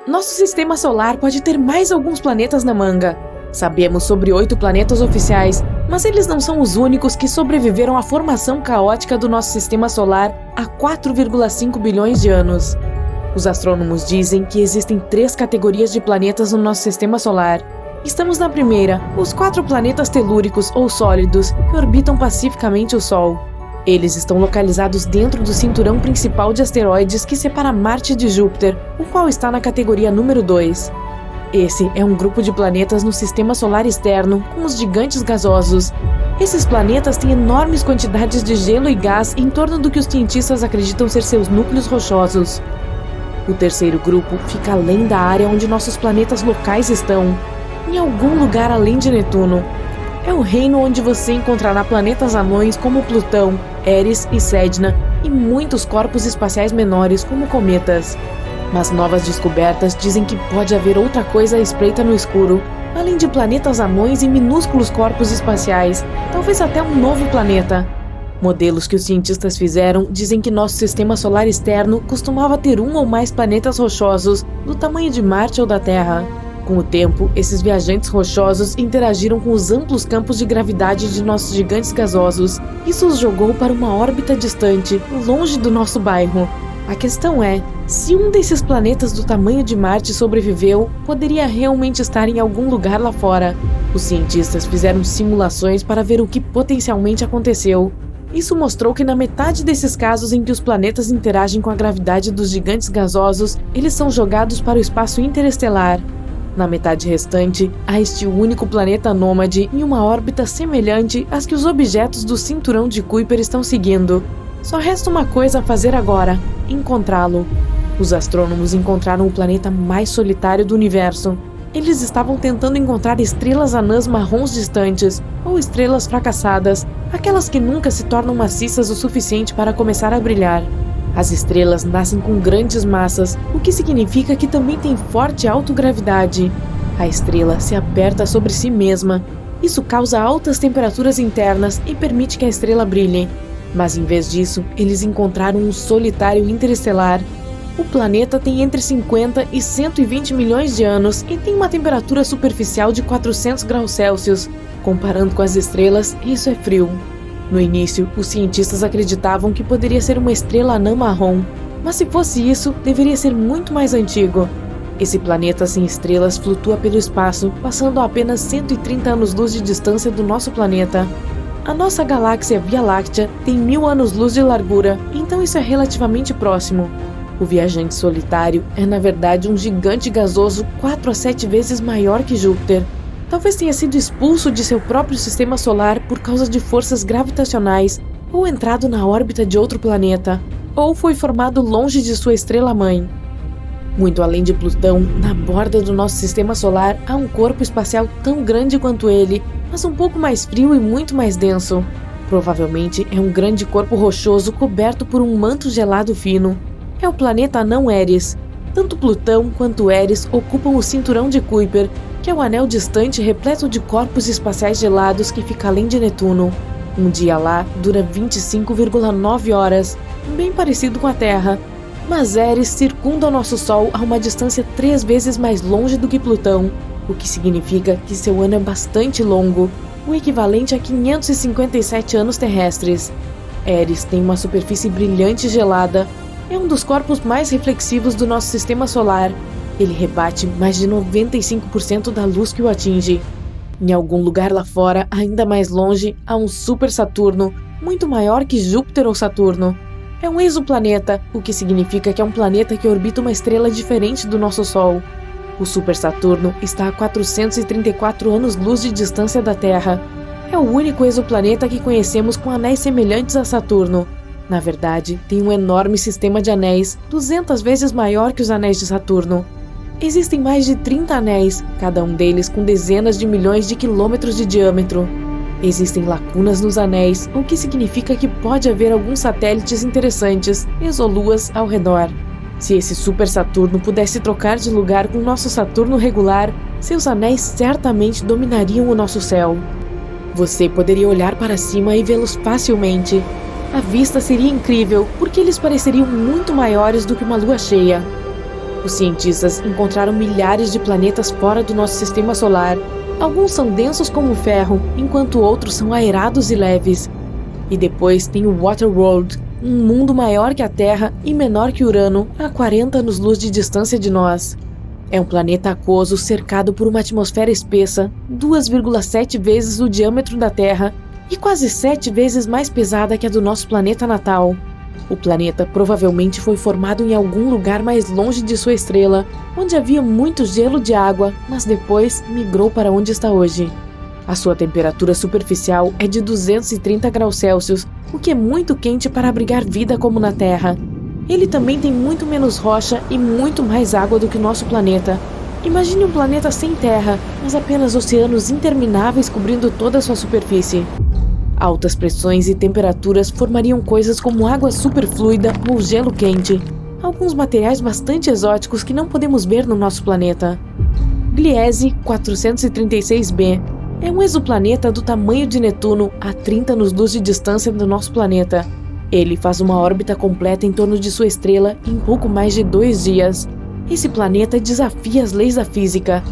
Nosso sistema solar pode ter mais alguns planetas na manga. Sabemos sobre 8 planetas oficiais, mas eles não são os únicos que sobreviveram à formação caótica do nosso sistema solar há 4,5 bilhões de anos. Os astrônomos dizem que existem 3 categorias de planetas no nosso sistema solar. Estamos na primeira, os 4 planetas telúricos ou sólidos que orbitam pacificamente o Sol. Eles estão localizados dentro do cinturão principal de asteroides que separa Marte de Júpiter, o qual está na categoria número 2. Esse é um grupo de planetas no sistema solar externo, com os gigantes gasosos. Esses planetas têm enormes quantidades de gelo e gás em torno do que os cientistas acreditam ser seus núcleos rochosos. O terceiro grupo fica além da área onde nossos planetas locais estão, em algum lugar além de Netuno. É o reino onde você encontrará planetas anões como Plutão, Eris e Sedna, e muitos corpos espaciais menores como cometas. Mas novas descobertas dizem que pode haver outra coisa à espreita no escuro, além de planetas anões e minúsculos corpos espaciais, talvez até um novo planeta. Modelos que os cientistas fizeram dizem que nosso sistema solar externo costumava ter um ou mais planetas rochosos do tamanho de Marte ou da Terra. Com o tempo, esses viajantes rochosos interagiram com os amplos campos de gravidade de nossos gigantes gasosos. Isso os jogou para uma órbita distante, longe do nosso bairro. A questão é, se um desses planetas do tamanho de Marte sobreviveu, poderia realmente estar em algum lugar lá fora. Os cientistas fizeram simulações para ver o que potencialmente aconteceu. Isso mostrou que na metade desses casos em que os planetas interagem com a gravidade dos gigantes gasosos, eles são jogados para o espaço interestelar. Na metade restante, há este único planeta nômade em uma órbita semelhante às que os objetos do cinturão de Kuiper estão seguindo. Só resta uma coisa a fazer agora: encontrá-lo. Os astrônomos encontraram o planeta mais solitário do universo. Eles estavam tentando encontrar estrelas anãs marrons distantes, ou estrelas fracassadas, aquelas que nunca se tornam maciças o suficiente para começar a brilhar. As estrelas nascem com grandes massas, o que significa que também têm forte autogravidade. A estrela se aperta sobre si mesma. Isso causa altas temperaturas internas e permite que a estrela brilhe. Mas em vez disso, eles encontraram um solitário interestelar. O planeta tem entre 50 e 120 milhões de anos e tem uma temperatura superficial de 400 graus Celsius. Comparando com as estrelas, isso é frio. No início, os cientistas acreditavam que poderia ser uma estrela anã marrom, mas se fosse isso, deveria ser muito mais antigo. Esse planeta sem estrelas flutua pelo espaço, passando a apenas 130 anos-luz de distância do nosso planeta. A nossa galáxia Via Láctea tem 1000 anos-luz de largura, então isso é relativamente próximo. O viajante solitário é, na verdade, um gigante gasoso 4 a 7 vezes maior que Júpiter. Talvez tenha sido expulso de seu próprio sistema solar por causa de forças gravitacionais, ou entrado na órbita de outro planeta, ou foi formado longe de sua estrela-mãe. Muito além de Plutão, na borda do nosso sistema solar há um corpo espacial tão grande quanto ele, mas um pouco mais frio e muito mais denso. Provavelmente é um grande corpo rochoso coberto por um manto gelado fino. É o planeta anão Eris. Tanto Plutão quanto Eris ocupam o cinturão de Kuiper, que é um anel distante repleto de corpos espaciais gelados que fica além de Netuno. Um dia lá dura 25,9 horas, bem parecido com a Terra. Mas Eris circunda o nosso Sol a uma distância 3 vezes mais longe do que Plutão, o que significa que seu ano é bastante longo, o equivalente a 557 anos terrestres. Eris tem uma superfície brilhante e gelada. É um dos corpos mais reflexivos do nosso sistema solar. Ele rebate mais de 95% da luz que o atinge. Em algum lugar lá fora, ainda mais longe, há um super Saturno, muito maior que Júpiter ou Saturno. É um exoplaneta, o que significa que é um planeta que orbita uma estrela diferente do nosso Sol. O super Saturno está a 434 anos-luz de distância da Terra. É o único exoplaneta que conhecemos com anéis semelhantes a Saturno. Na verdade, tem um enorme sistema de anéis, 200 vezes maior que os anéis de Saturno. Existem mais de 30 anéis, cada um deles com dezenas de milhões de quilômetros de diâmetro. Existem lacunas nos anéis, o que significa que pode haver alguns satélites interessantes, exoluas, ao redor. Se esse super Saturno pudesse trocar de lugar com nosso Saturno regular, seus anéis certamente dominariam o nosso céu. Você poderia olhar para cima e vê-los facilmente. A vista seria incrível, porque eles pareceriam muito maiores do que uma lua cheia. Os cientistas encontraram milhares de planetas fora do nosso sistema solar. Alguns são densos como o ferro, enquanto outros são aerados e leves. E depois tem o Waterworld, um mundo maior que a Terra e menor que Urano, a 40 anos-luz de distância de nós. É um planeta aquoso cercado por uma atmosfera espessa, 2,7 vezes o diâmetro da Terra e quase 7 vezes mais pesada que a do nosso planeta natal. O planeta provavelmente foi formado em algum lugar mais longe de sua estrela, onde havia muito gelo de água, mas depois migrou para onde está hoje. A sua temperatura superficial é de 230 graus Celsius, o que é muito quente para abrigar vida como na Terra. Ele também tem muito menos rocha e muito mais água do que o nosso planeta. Imagine um planeta sem terra, mas apenas oceanos intermináveis cobrindo toda a sua superfície. Altas pressões e temperaturas formariam coisas como água superfluida ou gelo quente, alguns materiais bastante exóticos que não podemos ver no nosso planeta. Gliese 436b é um exoplaneta do tamanho de Netuno a 30 anos-luz de distância do nosso planeta. Ele faz uma órbita completa em torno de sua estrela em pouco mais de 2 dias. Esse planeta desafia as leis da física.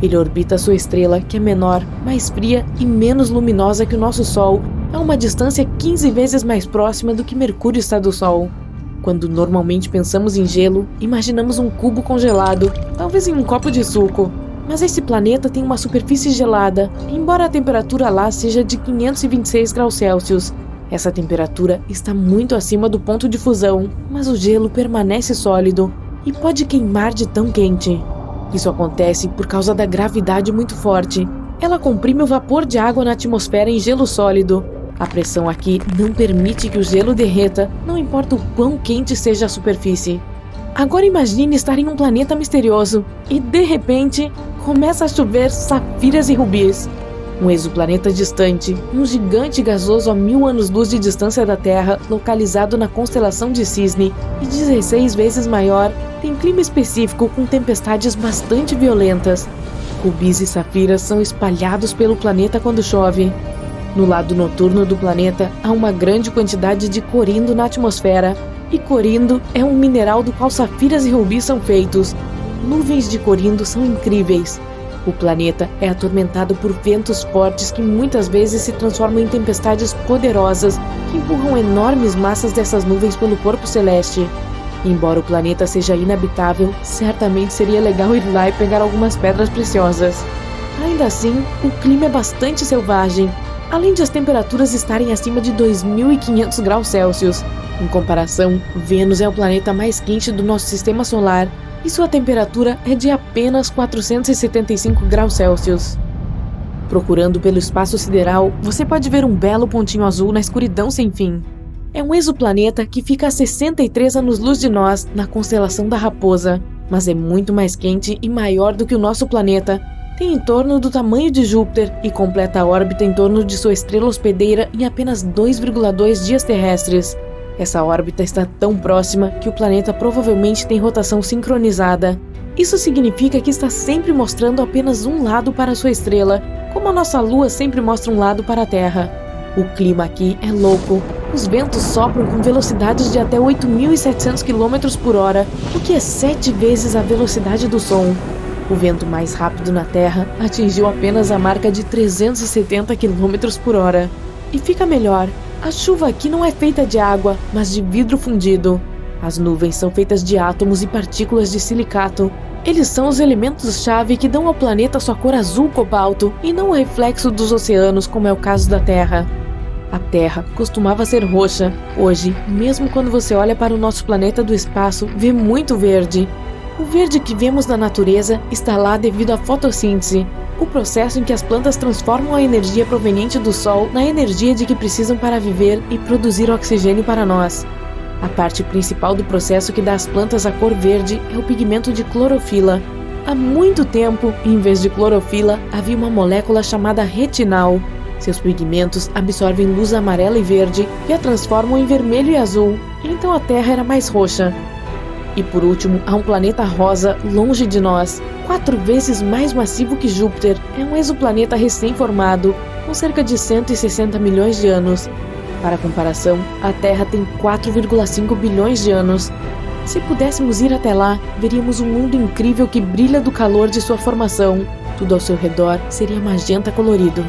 Ele orbita sua estrela, que é menor, mais fria e menos luminosa que o nosso Sol, a uma distância 15 vezes mais próxima do que Mercúrio está do Sol. Quando normalmente pensamos em gelo, imaginamos um cubo congelado, talvez em um copo de suco. Mas esse planeta tem uma superfície gelada, embora a temperatura lá seja de 526 graus Celsius. Essa temperatura está muito acima do ponto de fusão, mas o gelo permanece sólido e pode queimar de tão quente. Isso acontece por causa da gravidade muito forte. Ela comprime o vapor de água na atmosfera em gelo sólido. A pressão aqui não permite que o gelo derreta, não importa o quão quente seja a superfície. Agora imagine estar em um planeta misterioso e, de repente, começa a chover safiras e rubis. Um exoplaneta distante, um gigante gasoso a 1000 anos-luz de distância da Terra, localizado na constelação de Cisne e 16 vezes maior, tem clima específico com tempestades bastante violentas. Rubis e safiras são espalhados pelo planeta quando chove. No lado noturno do planeta há uma grande quantidade de corindo na atmosfera, e corindo é um mineral do qual safiras e rubis são feitos. Nuvens de corindo são incríveis. O planeta é atormentado por ventos fortes que muitas vezes se transformam em tempestades poderosas que empurram enormes massas dessas nuvens pelo corpo celeste. Embora o planeta seja inabitável, certamente seria legal ir lá e pegar algumas pedras preciosas. Ainda assim, o clima é bastante selvagem, além de as temperaturas estarem acima de 2.500 graus Celsius. Em comparação, Vênus é o planeta mais quente do nosso sistema solar e sua temperatura é de apenas 475 graus Celsius. Procurando pelo espaço sideral, você pode ver um belo pontinho azul na escuridão sem fim. É um exoplaneta que fica a 63 anos-luz de nós, na constelação da Raposa, mas é muito mais quente e maior do que o nosso planeta. Tem em torno do tamanho de Júpiter e completa a órbita em torno de sua estrela hospedeira em apenas 2,2 dias terrestres. Essa órbita está tão próxima que o planeta provavelmente tem rotação sincronizada. Isso significa que está sempre mostrando apenas um lado para sua estrela, como a nossa Lua sempre mostra um lado para a Terra. O clima aqui é louco. Os ventos sopram com velocidades de até 8.700 km por hora, o que é 7 vezes a velocidade do som. O vento mais rápido na Terra atingiu apenas a marca de 370 km por hora. E fica melhor. A chuva aqui não é feita de água, mas de vidro fundido. As nuvens são feitas de átomos e partículas de silicato. Eles são os elementos-chave que dão ao planeta sua cor azul cobalto e não o reflexo dos oceanos, como é o caso da Terra. A Terra costumava ser roxa. Hoje, mesmo quando você olha para o nosso planeta do espaço, vê muito verde. O verde que vemos na natureza está lá devido à fotossíntese, o processo em que as plantas transformam a energia proveniente do Sol na energia de que precisam para viver e produzir oxigênio para nós. A parte principal do processo que dá às plantas a cor verde é o pigmento de clorofila. Há muito tempo, em vez de clorofila, havia uma molécula chamada retinal. Seus pigmentos absorvem luz amarela e verde e a transformam em vermelho e azul, então a Terra era mais roxa. E por último, há um planeta rosa longe de nós, 4 vezes mais massivo que Júpiter. É um exoplaneta recém-formado, com cerca de 160 milhões de anos. Para comparação, a Terra tem 4,5 bilhões de anos. Se pudéssemos ir até lá, veríamos um mundo incrível que brilha do calor de sua formação. Tudo ao seu redor seria magenta colorido.